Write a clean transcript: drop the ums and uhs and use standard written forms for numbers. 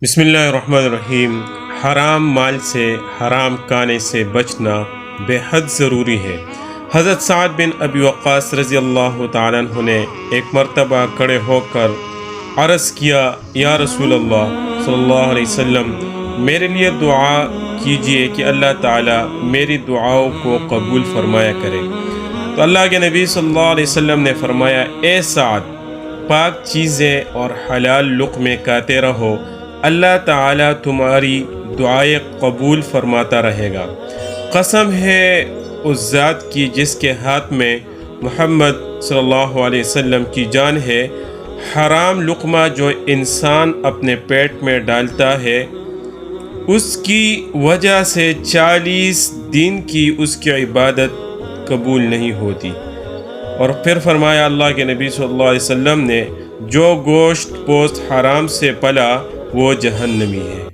بسم اللہ الرحمن الرحیم۔ حرام مال سے، حرام کھانے سے بچنا بے حد ضروری ہے۔ حضرت سعد بن ابی وقاص رضی اللہ تعالیٰ عنہ نے ایک مرتبہ کھڑے ہو کر عرض کیا، یا رسول اللہ صلی اللہ علیہ وسلم، میرے لیے دعا کیجئے کہ اللہ تعالیٰ میری دعاؤں کو قبول فرمایا کرے۔ تو اللہ کے نبی صلی اللہ علیہ وسلم نے فرمایا، اے سعد، پاک چیزیں اور حلال لقمے کھاتے رہو، اللہ تعالیٰ تمہاری دعائیں قبول فرماتا رہے گا۔ قسم ہے اس ذات کی جس کے ہاتھ میں محمد صلی اللہ علیہ وسلم کی جان ہے، حرام لقمہ جو انسان اپنے پیٹ میں ڈالتا ہے، اس کی وجہ سے 40 دن کی اس کی عبادت قبول نہیں ہوتی۔ اور پھر فرمایا اللہ کے نبی صلی اللہ علیہ وسلم نے، جو گوشت پوست حرام سے پلا وہ جہنمی ہے۔